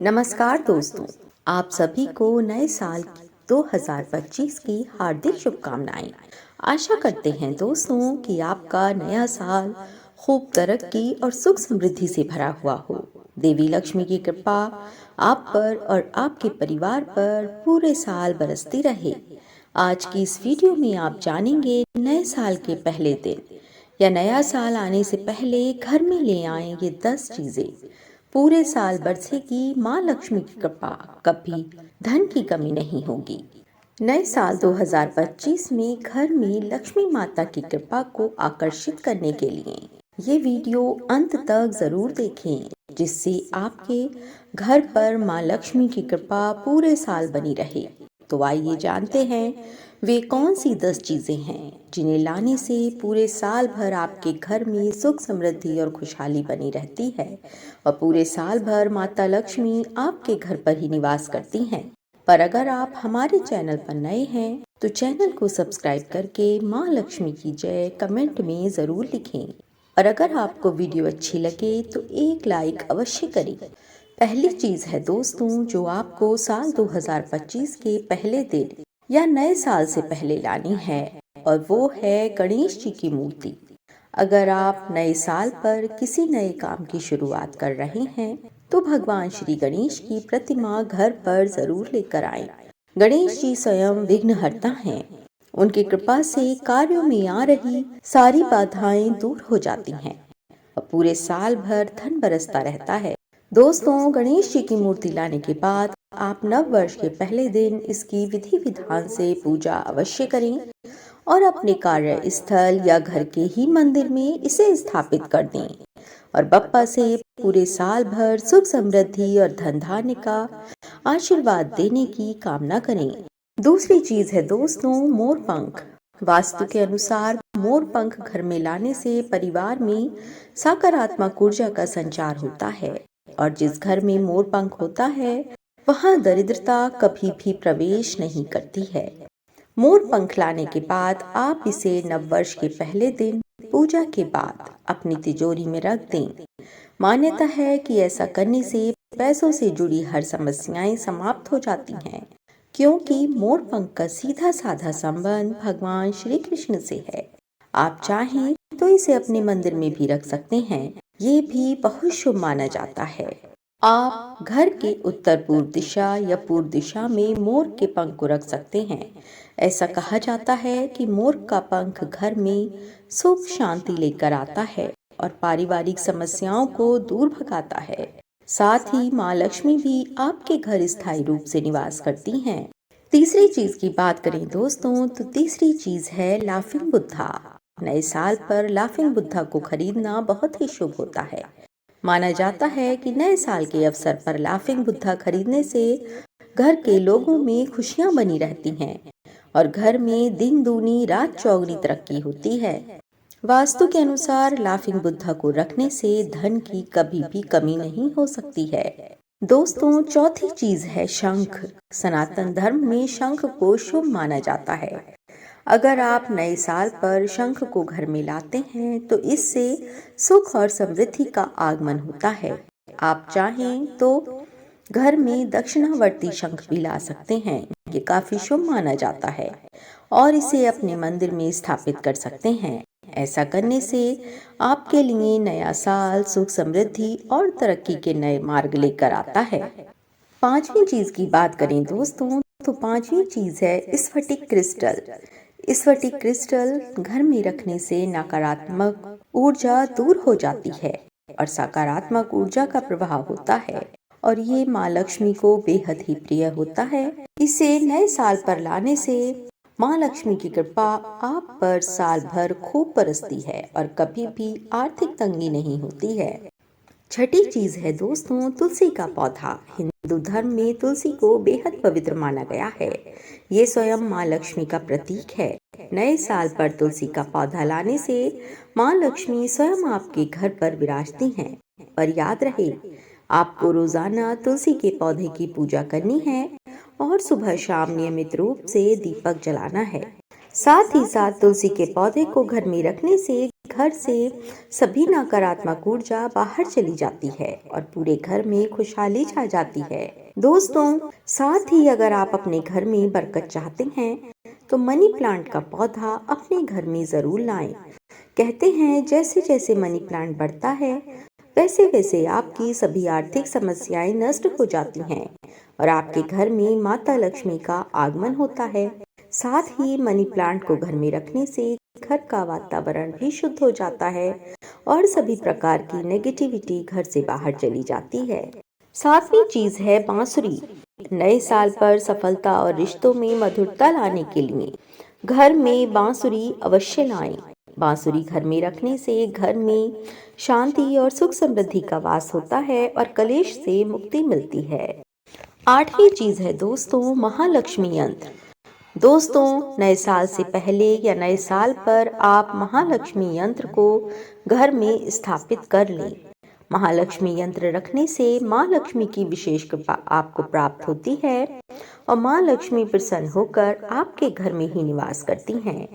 नमस्कार दोस्तों, आप सभी को नए साल 2025 की हार्दिक शुभकामनाएं। आशा करते हैं दोस्तों कि आपका नया साल खूब तरक्की और सुख समृद्धि से भरा हुआ हो। देवी लक्ष्मी की कृपा आप पर और आपके परिवार पर पूरे साल बरसती रहे। आज की इस वीडियो में आप जानेंगे नए साल के पहले दिन या नया साल आने से पहले घर में ले आएं ये 10 चीजें। पूरे साल बरसेगी माँ लक्ष्मी की कृपा, कभी धन की कमी नहीं होगी। नए साल 2025 में घर में लक्ष्मी माता की कृपा को आकर्षित करने के लिए ये वीडियो अंत तक जरूर देखें, जिससे आपके घर पर माँ लक्ष्मी की कृपा पूरे साल बनी रहे। तो आइए जानते हैं वे कौन सी 10 चीजें हैं जिन्हें लाने से पूरे साल भर आपके घर में सुख समृद्धि और खुशहाली बनी रहती है और पूरे साल भर माता लक्ष्मी आपके घर पर ही निवास करती हैं। पर अगर आप हमारे चैनल पर नए हैं तो चैनल को सब्सक्राइब करके माँ लक्ष्मी की जय कमेंट में ज़रूर लिखें। और अगर आपको वीडियो अच्छी लगे तो एक लाइक अवश्य करें। पहली चीज़ है दोस्तों जो आपको साल 2025 के पहले दिन या नए साल से पहले लानी है, और वो है गणेश जी की मूर्ति। अगर आप नए साल पर किसी नए काम की शुरुआत कर रहे हैं तो भगवान श्री गणेश की प्रतिमा घर पर जरूर लेकर आएं। गणेश जी स्वयं विघ्नहर्ता हैं। उनकी कृपा से कार्यों में आ रही सारी बाधाएं दूर हो जाती हैं और पूरे साल भर धन बरसता रहता है। दोस्तों, गणेश जी की मूर्ति लाने के बाद आप नव वर्ष के पहले दिन इसकी विधि विधान से पूजा अवश्य करें और अपने कार्य स्थल या घर के ही मंदिर में इसे स्थापित कर दें और बप्पा से पूरे साल भर सुख समृद्धि और धन धान्य का आशीर्वाद देने की कामना करें। दूसरी चीज है दोस्तों मोर पंख। वास्तु के अनुसार मोर पंख घर में लाने से परिवार में सकारात्मक ऊर्जा का संचार होता है और जिस घर में मोर पंख होता है वहां दरिद्रता कभी भी प्रवेश नहीं करती है। मोर पंख लाने के बाद आप इसे नववर्ष के पहले दिन पूजा के बाद अपनी तिजोरी में रख दें। मान्यता है कि ऐसा करने से पैसों से जुड़ी हर समस्याएं समाप्त हो जाती हैं, क्योंकि मोर पंख का सीधा साधा संबंध भगवान श्री कृष्ण से है। आप चाहें तो इसे अपने मंदिर में भी रख सकते हैं, ये भी बहुत शुभ माना जाता है। आप घर के उत्तर पूर्व दिशा या पूर्व दिशा में मोर के पंख को रख सकते हैं। ऐसा कहा जाता है कि मोर का पंख घर में सुख शांति लेकर आता है और पारिवारिक समस्याओं को दूर भगाता है। साथ ही माँ लक्ष्मी भी आपके घर स्थायी रूप से निवास करती हैं। तीसरी चीज की बात करें दोस्तों तो तीसरी चीज है लाफिंग बुद्धा। नए साल पर लाफिंग बुद्धा को खरीदना बहुत ही शुभ होता है। माना जाता है कि नए साल के अवसर पर लाफिंग बुद्धा खरीदने से घर के लोगों में खुशियां बनी रहती हैं और घर में दिन दूनी रात चौगुनी तरक्की होती है। वास्तु के अनुसार लाफिंग बुद्धा को रखने से धन की कभी भी कमी नहीं हो सकती है। दोस्तों, चौथी चीज है शंख। सनातन धर्म में शंख को शुभ माना जाता है। अगर आप नए साल पर शंख को घर में लाते हैं तो इससे सुख और समृद्धि का आगमन होता है। आप चाहें तो घर में दक्षिणावर्ती शंख भी ला सकते हैं, ये काफी शुभ माना जाता है और इसे अपने मंदिर में स्थापित कर सकते हैं। ऐसा करने से आपके लिए नया साल सुख समृद्धि और तरक्की के नए मार्ग लेकर आता है। पांचवी चीज की बात करें दोस्तों तो पांचवी चीज है स्फटिक क्रिस्टल। स्फटिक क्रिस्टल घर में रखने से नकारात्मक ऊर्जा दूर हो जाती है और सकारात्मक ऊर्जा का प्रभाव होता है और ये माँ लक्ष्मी को बेहद ही प्रिय होता है। इसे नए साल पर लाने से माँ लक्ष्मी की कृपा आप पर साल भर खूब बरसती है और कभी भी आर्थिक तंगी नहीं होती है। छठी चीज है दोस्तों तुलसी का पौधा। हिंदू धर्म में तुलसी को बेहद पवित्र माना गया है। ये स्वयं माँ लक्ष्मी का प्रतीक है। नए साल पर तुलसी का पौधा लाने से माँ लक्ष्मी स्वयं आपके घर पर विराजती हैं। पर याद रहे, आपको रोजाना तुलसी के पौधे की पूजा करनी है और सुबह शाम नियमित रूप से दीपक जलाना है। साथ ही साथ तुलसी के पौधे को घर में रखने से घर से सभी नकारात्मक ऊर्जा बाहर चली जाती है और पूरे घर में खुशहाली छा जाती है। दोस्तों, साथ ही अगर आप अपने घर में बरकत चाहते हैं तो मनी प्लांट का पौधा अपने घर में जरूर लाएं। कहते हैं जैसे जैसे मनी प्लांट बढ़ता है वैसे वैसे आपकी सभी आर्थिक समस्याएं नष्ट हो जाती हैं और आपके घर में माता लक्ष्मी का आगमन होता है। साथ ही मनी प्लांट को घर में रखने से घर का वातावरण भी शुद्ध हो जाता है और सभी प्रकार की नेगेटिविटी घर से बाहर चली जाती है। सातवीं चीज है बांसुरी। नए साल पर सफलता और रिश्तों में मधुरता लाने के लिए घर में बांसुरी अवश्य लाएं। बांसुरी घर में रखने से घर में शांति और सुख समृद्धि का वास होता है और कलेश से मुक्ति मिलती है। आठवीं चीज है दोस्तों महालक्ष्मी यंत्र। दोस्तों, नए साल से पहले या नए साल पर आप महालक्ष्मी यंत्र को घर में स्थापित कर लें। महालक्ष्मी यंत्र रखने से माँ लक्ष्मी की विशेष कृपा आपको प्राप्त होती है और माँ लक्ष्मी प्रसन्न होकर आपके घर में ही निवास करती हैं।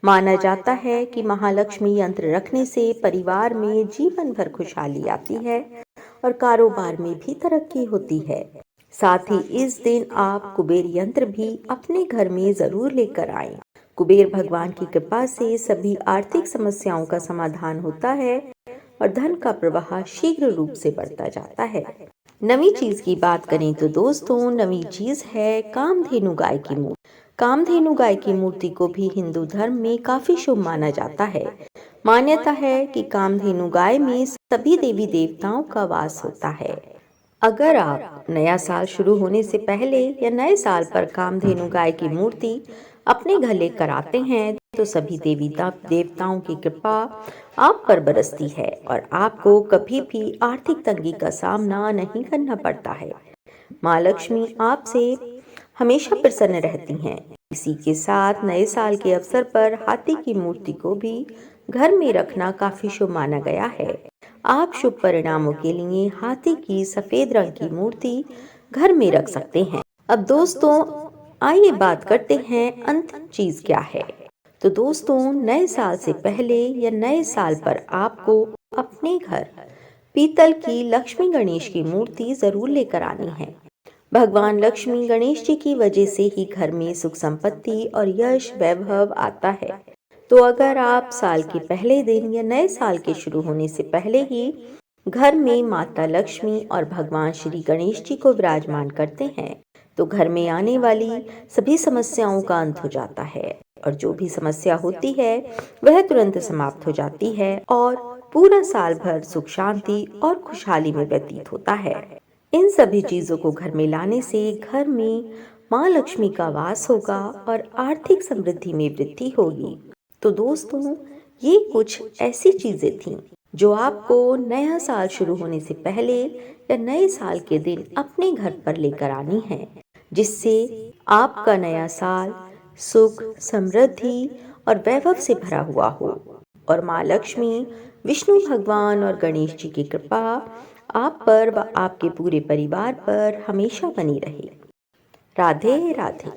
माना जाता है कि महालक्ष्मी यंत्र रखने से परिवार में जीवन भर खुशहाली आती है और कारोबार में भी तरक्की होती है। साथ ही इस दिन आप कुबेर यंत्र भी अपने घर में जरूर लेकर आएं। कुबेर भगवान की कृपा से सभी आर्थिक समस्याओं का समाधान होता है और धन का प्रवाह शीघ्र रूप से बढ़ता जाता है। नवी चीज की बात करें तो दोस्तों, नवी चीज है कामधेनु गाय की मूर्ति। कामधेनु गाय की मूर्ति को भी हिंदू धर्म में काफी शुभ माना जाता है। मान्यता है कि कामधेनु गाय में सभी देवी देवताओं का वास होता है। अगर आप नया साल शुरू होने से पहले या नए साल पर कामधेनु गाय की मूर्ति अपने घर लेकर आते हैं तो सभी देवी देवताओं की कृपा आप पर बरसती है और आपको कभी भी आर्थिक तंगी का सामना नहीं करना पड़ता है। माँ लक्ष्मी आपसे हमेशा प्रसन्न रहती हैं। इसी के साथ नए साल के अवसर पर हाथी की मूर्ति को भी घर में रखना काफी शुभ माना गया है। आप शुभ परिणामों के लिए हाथी की सफेद रंग की मूर्ति घर में रख सकते हैं। अब दोस्तों, आइए बात करते हैं अंतिम चीज क्या है। तो दोस्तों, नए साल से पहले या नए साल पर आपको अपने घर पीतल की लक्ष्मी गणेश की मूर्ति जरूर लेकर आनी है। भगवान लक्ष्मी गणेश जी की वजह से ही घर में सुख संपत्ति और यश वैभव आता है। तो अगर आप साल के पहले दिन या नए साल के शुरू होने से पहले ही घर में माता लक्ष्मी और भगवान श्री गणेश जी को विराजमान करते हैं तो घर में आने वाली सभी समस्याओं का अंत हो जाता है और जो भी समस्या होती है वह तुरंत समाप्त हो जाती है और पूरा साल भर सुख शांति और खुशहाली में व्यतीत होता है। इन सभी चीजों को घर में लाने से घर में माँ लक्ष्मी का वास होगा और आर्थिक समृद्धि में वृद्धि होगी। तो दोस्तों, ये कुछ ऐसी चीजें थीं जो आपको नया साल शुरू होने से पहले या नए साल के दिन अपने घर पर लेकर आनी है, जिससे आपका नया साल सुख, समृद्धि और वैभव से भरा हुआ हो और माँ लक्ष्मी, विष्णु भगवान और गणेश जी की कृपा आप पर व आपके पूरे परिवार पर हमेशा बनी रहे। राधे राधे।